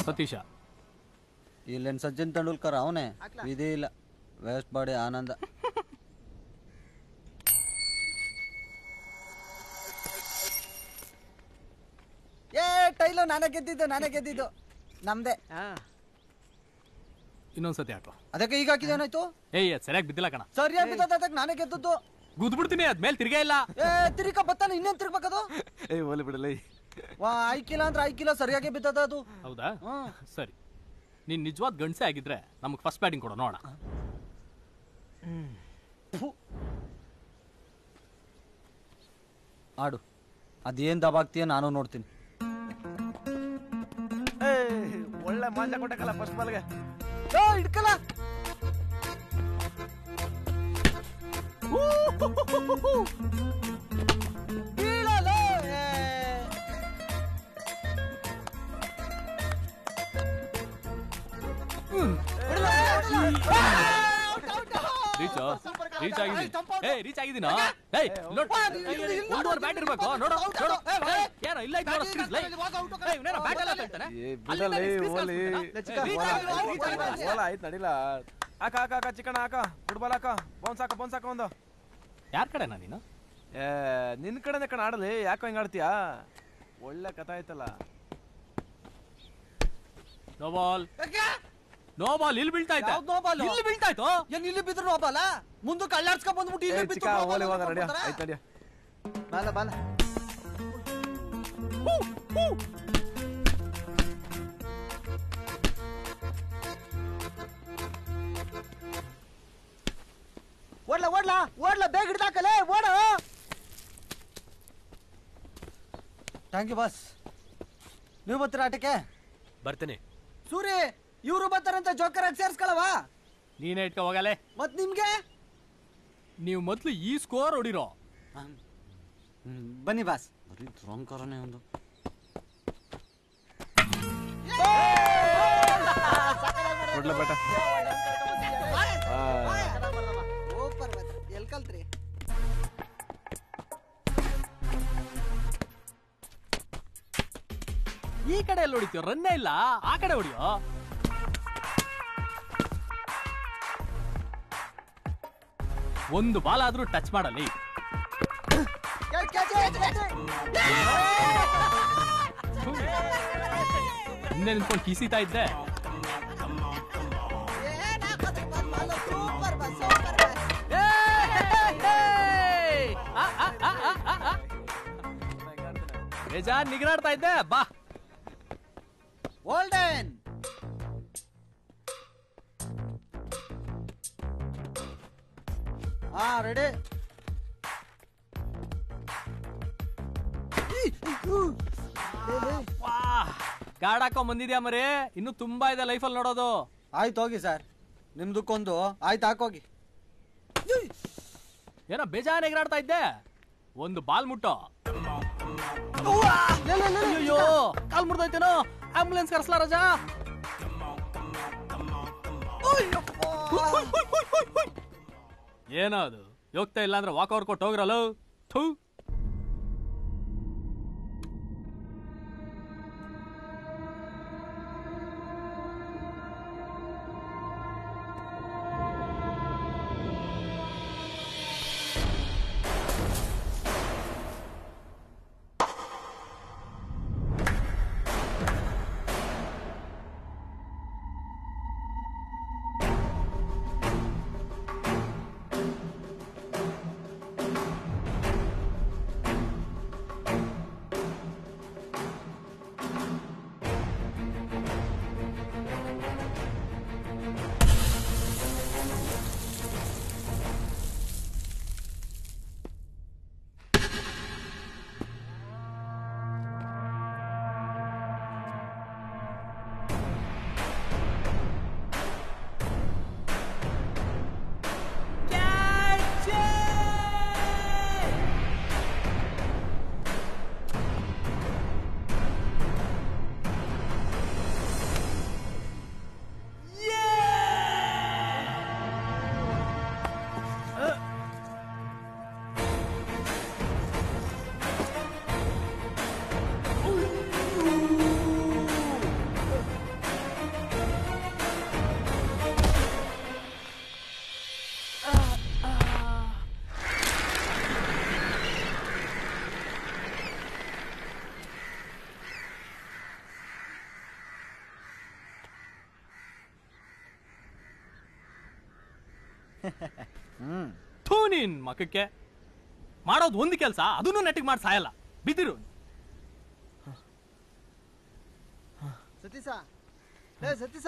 ಸತೀಶ. ಇಲ್ಲೇನು ಸಚಿನ್ ತೆಂಡೂಲ್ಕರ್ ಅವನೇ ವಿಧಿ ಇಲ್ಲ. ವೇಸ್ಟ್ ಬಾಡಿ ಆನಂದ. ಟೈಲು ನಾನೇ ಗೆದ್ದಿದ್ದು ನಮ್ದೆ. ಇನ್ನೊಂದ್ಸತಿ ಹಾಕೋ. ಅದಕ್ಕೆ ಈಗ ಹಾಕಿದೇನಾಯ್ತು? ಅದ್ ಸರಿಯಾಗಿ ಬಿದ್ದಿಲ್ಲ ಕಣ. ಸರಿಯಾಗಿ ಬಿದ್ದದ ಅದಕ್ಕೆ ನಾನೇ ಗೆದ್ದದ್ದು. ಗುದ್ಬಿಡ್ತೀನಿ, ಅದ್ಮೇಲೆ ತಿರ್ಗೇ ಇಲ್ಲ. ತಿರ್ಗ ಬತ್ತಾನೆ, ಇನ್ನೇನ್ ತಿರ್ಬೇಕದು? ಓಲಿ ಬಿಡಲ್ಲ. ಆಯ್ಕಿಲ್ಲ ಅಂದ್ರೆ ಆಯ್ಕಿಲ್ಲ, ಸರಿಯಾಗಿ ಬಿದ್ದದ ಅದು. ಹೌದಾ? ಸರಿ, ನೀನ್ ನಿಜವಾದ ಗಂಡಸೆ ಆಗಿದ್ರೆ ನಮಗ್ ಫಸ್ಟ್ ಬ್ಯಾಟಿಂಗ್ ಕೊಡೋ ನೋಡ. ಆಡು, ಅದೇನ್ ದಬಾಗ್ತೀಯ ನಾನು ನೋಡ್ತೀನಿ. ಒಳ್ಳೆ ಮಾಂಜ ಕೊಟ್ಟಕಲ್ಲ ಫಸ್ಟ್ ಬಾಲ್ಗೆ. ಹಿಡ್ಕಲ್ಲ. ರೀಚ್ ಆಗಿದ್ದೀನ. ಒಂದೂವರೆ ಬ್ಯಾಟ್ ಇರ್ಬೇಕು. ನೋಡು ಏನೋ ಇಲ್ಲ ಆಯ್ತು ನಡಿಲ್ಲ. ಹಾಕ ಹಾಕ ಹಾಕ ಚಿಕನ್ ಹಾಕ, ಫುಟ್ಬಾಲ್ ಹಾಕ, ಬೌನ್ಸ್ ಹಾಕ ಒಂದು. ಯಾರ ಕಡೆನಾ ನೀನು? ನಿನ್ ಕಡೆನೆ ಕಣ ಆಡಲಿ. ಯಾಕೋ ಹಿಂಗ ಆಡ್ತೀಯಾ? ಒಳ್ಳೆ ಕಥೆ ಆಯ್ತಲ್ಲ. ನೋ ಬಾಲ್ ಇಲ್ಲಿ ಬೀಳ್ತಾ ಇತ್ತು. ಇಲ್ಲಿ ಬೀಳ್ತಾ ಇತ್ತು. ಏನ್ ಇಲ್ಲಿ ಬಿದ್ರು ನೋ ಬಾಲ? ಮುಂದಕ್ಕೆ ಅಲ್ಲಾಡ್ಸ್ಕೊಂಡ್ ಬಂದ್ಬಿಟ್ಟು ಇಲ್ಲಿ ಬಿತ್ತು. ರೆಡಿ ಆಯ್ತು ನಡಿಯ. ಬಾಲ ಓಡ್ಲಾ ಬೇಗ ಹಿಡ್ದಾಕಲೇ, ಓಡ. Thank you boss. ನೀವು ಬರ್ತೀರಾ ಆಟಕ್ಕೆ? ಬರ್ತೀನಿ. ಸೂರಿ, ಇವರು ಬರ್ತಾರಂತ ಜೋಕರ್ ಆಗಿ ಸೇರ್ಸ್ಕೊಳವಾ? ನೀನೇ ಇಟ್ಕೊ ಹೋಗಲೇ. ಮತ್ ನಿಮ್ಗೆ ನೀವು ಮೊದ್ಲು ಈ ಸ್ಕೋರ್ ಹೊಡಿರೋ. ಬನ್ನಿ ಬಾಸ್. ಬರೀ ದ್ರೋಂಕರನೇ ಒಂದು. ಬೇಟ ಎಲ್ ಕಲ್ತ್ರಿ? ಈ ಕಡೆ ಎಲ್ಲಿ ಹೊಡಿತೀವ? ರನ್ನೇ ಇಲ್ಲ, ಆ ಕಡೆ ಹೊಡಿಯೋ. ಒಂದು ಬಾಲ್ ಆದ್ರೂ ಟಚ್ ಮಾಡಲಿ. ಹಿಂದೆ ನಿಂತ್ಕೊಂಡು ಕಿಸಿತಾ ಇದ್ದೆ. ಬೇಜಾನ್ ನಿಗರಾಡ್ತಾ ಇದ್ದೆ. ಬಾ ಓಲ್ಡನ್. ರೆಡಿ. ಗಾಡ್ ಹಾಕೊಂಡ್ ಬಂದಿದ್ಯಾ ಮರಿ? ಇನ್ನು ತುಂಬಾ ಇದೆ ಲೈಫಲ್ಲಿ ನೋಡೋದು. ಆಯ್ತು ಹೋಗಿ ಸರ್, ನಿಮ್ದಕ್ಕೊಂದು ಆಯ್ತು ಹಾಕೋಗಿ. ಏನೋ ಬೇಜಾನ್ ಎಗರಾಡ್ತಾ ಇದ್ದೆ. ಒಂದು ಬಾಲ್ ಮುಟ್ಟೋ. ಅಯ್ಯೋ, ಕಾಲ್ ಮುರ್ದೋಯ್ತೇನೋ. ಆಂಬುಲೆನ್ಸ್ ಕರ್ಸ್ಲಾ ರಾಜಾ? ಏನೋ ಅದು ಹೋಗ್ತಾ ಇಲ್ಲ ಅಂದ್ರೆ ವಾಕ್ ಓವರ್ ಕೊಟ್ಟು ಹೋಗ್ರಲ್ಲ. ಥೂ. ಥೂ ನೀನ್ ಮಕ್ಕಕ್ಕೆ ಮಾಡೋದು ಒಂದು ಕೆಲಸ ಅದನ್ನು ನೆಟ್ಟಿಗೆ ಮಾಡಿ ಸಾಯಲ್ಲ ಬಿದ್ದಿರು. ಸತೀಶ ಲೇ ಸತೀಶ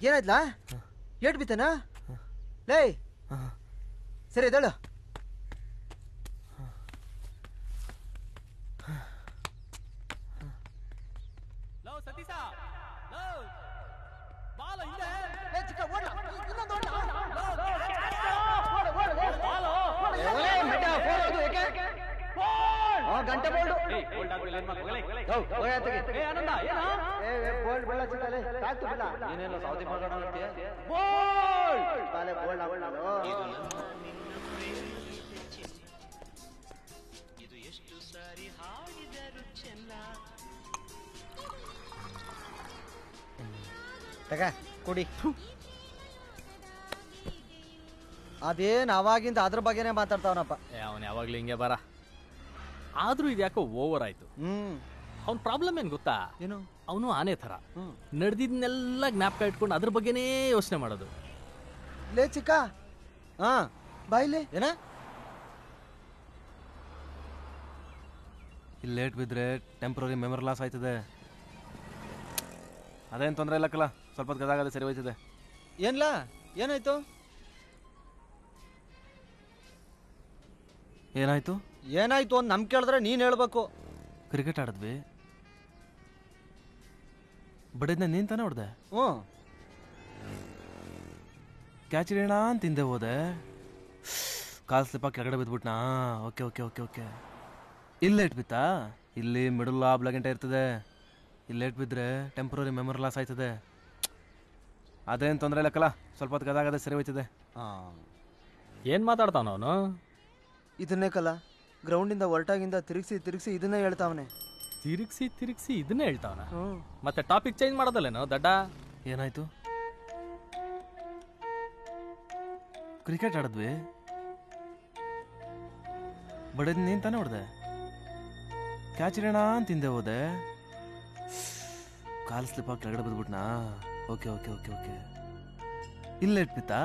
ಏನಾಯ್ತಲ್ಲ ಏಟ್ ಬಿತ್ತನ ಲೇ ಸರಿ ಎದ್ದೇಳು. ಲೋ ಸತೀಶ ಲೋ ಬಾಲ ಹಿಂದೆ ಲೇ ಚಿಕ್ಕ ಓಡ ಇನ್ನೊಂದು ಓಡ ಗಂಟೆ ಬೋಲ್ಡು ಬೋಲ್ಡ್ ಬೆಳ್ಳ ಚಿಕ್ಕ ಕಾಯ್ತು ಬಿಡ ನೀನೆಲ್ಲ ಸೌದಿ ಮಗನ ಬೋಲ್ಡ್ ಬಾಲೆ ಬೋಲ್ಡ್ ತಗ ಕುಡಿ. ಅದೇನ್ ಅವಾಗಿಂದ ಅದ್ರ ಬಗ್ಗೆನೇ ಮಾತಾಡ್ತಾವನಪ್ಪ. ಅವನು ಯಾವಾಗ್ಲೂ ಹಿಂಗೆ ಬರ. ಆದ್ರೂ ಇದ್ಯಾಕೋ ಓವರ್ ಆಯ್ತು. ಅವ್ನ ಪ್ರಾಬ್ಲಮ್ ಏನ್ ಗೊತ್ತಾ? ಏನು? ಅವನು ಆನೆ ಥರ ನಡೆದಿದ್ನೆಲ್ಲ ಜ್ಞಾಪಕ ಇಟ್ಕೊಂಡು ಅದ್ರ ಬಗ್ಗೆನೇ ಯೋಚನೆ ಮಾಡೋದು. ಲೇ ಚಿಕ್ಕ ಬಾಯ್ಲಿ ಏನ ಇಲ್ಲಿ ಲೇಟ್ ಬಿದ್ದರೆ ಟೆಂಪ್ರರಿ ಮೆಮೊರಿ ಲಾಸ್ ಆಯ್ತದೆ. ಅದೇನು ತೊಂದರೆ ಇಲ್ಲಕ್ಕಲ್ಲ, ಸ್ವಲ್ಪ ಹೊತ್ತು ಗದಾಗದೆ ಸರಿ ಹೋಯ್ತದೆ. ಏನ್ಲಾ ಏನಾಯ್ತು? ಏನಾಯ್ತು ಏನಾಯ್ತು ಅಂತ ನಮ್ ಕೇಳಿದ್ರೆ ನೀನ್ ಹೇಳ್ಬೇಕು. ಕ್ರಿಕೆಟ್ ಆಡಿದ್ವಿ, ಬಡಿದ್ನ ನೀನ್ ತಾನೇ ಹೊಡ್ದೆ. ಕ್ಯಾಚ್ ಹಿಡಿಯೋಣ ಅಂತ ಹಿಂದೆ ಹೋದೆ, ಕಾಲ್ ಸ್ಲಿಪ್ಪ ಕೆಳಗಡೆ ಬಿದ್ಬಿಟ್ನಾ. Okay okay okay okay. ಇಲ್ಲಿ ಲೇಟ್ ಬಿತ್ತಾ? ಇಲ್ಲಿ ಮಿಡಲ್ ಆಬ್ಲ ಗಂಟೆ ಇರ್ತದೆ. ಇಲ್ಲಿ ಲೇಟ್ ಬಿದ್ದರೆ ಟೆಂಪ್ರರಿ ಮೆಮೊರಿ ಲಾಸ್ ಆಯ್ತದೆ. ಅದೇನು ತೊಂದರೆ ಇಲ್ಲಕ್ಕಲ್ಲ, ಸ್ವಲ್ಪ ಹೊತ್ತು ಗದಾಗದೆ ಸರಿ ಹೋಯ್ತದೆ. ಏನ್ ಮಾತಾಡ್ತಾನ ಅವನು? ಇದನ್ನೇ ಕಲ ಗ್ರೌಂಡಿಂದ ಹೊರಟಾಗಿಂದ ತಿರುಗಿಸಿ ಇದನ್ನೇ ಹೇಳ್ತಾವನೆ. ತಿರುಗಿಸಿ ಇದನ್ನೇ ಹೇಳ್ತಾವನ. ಮತ್ತೆ ಟಾಪಿಕ್ ಚೇಂಜ್ ಮಾಡೋದಲ್ಲೇನೋ ದಡ್ಡ? ಏನಾಯ್ತು? ಕ್ರಿಕೆಟ್ ಆಡಿದ್ವಿ, ಬಡಿದ್ ನೀನ್ ತಾನೇ ಹೊಡ್ದೆ, ಕ್ಯಾಚ್ ಹಿಡಿಯೋಣ ಅಂತ ಹಿಂದೆ ಹೋದೆ, ಕಾಲ್ ಸ್ಲಿಪ್ ಆಗಿ ಕೆಳಗಡೆ ಬಿದ್ಬಿಟ್ನಾ. Okay okay okay okay. ಇಲ್ಲಿ ಲೇಟ್ ಬಿತ್ತಾ?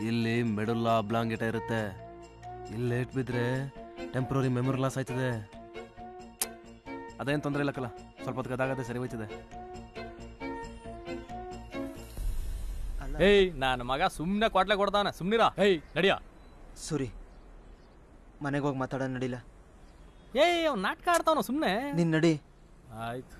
ಇಲ್ಲಿ ಮೆಡುಲ್ಲ ಬ್ಲಾಂಗೆಟ ಇರುತ್ತೆ. ಇಲ್ಲಿ ಲೇಟ್ ಬಿದ್ರೆ ಟೆಂಪ್ರರಿ ಮೆಮೊರಿ ಲಾಸ್ ಆಯ್ತದೆ. ಅದೇನು ತೊಂದರೆ ಇಲ್ಲಕ್ಕಲ್ಲ, ಸ್ವಲ್ಪ ಹೊತ್ತು ಗದಾಗದೆ ಸರಿ ಹೋಯ್ತದೆ. ಏಯ್ ನನ್ನ ಮಗ ಸುಮ್ಮನೆ ಕ್ವಾಟ್ಲೆ ಕೊಡ್ತಾವನ, ಸುಮ್ನಿರ. ಏಯ್ ನಡಿಯ ಸುರಿ ಮನೆಗೆ ಹೋಗಿ ಮಾತಾಡೋಣ ನಡಿಲ್ಲ. ಏಯ್ ಅವ್ನು ನಾಟಕ ಆಡ್ತಾವನ ಸುಮ್ಮನೆ. ನೀನ್ ನಡಿ. ಆಯ್ತು.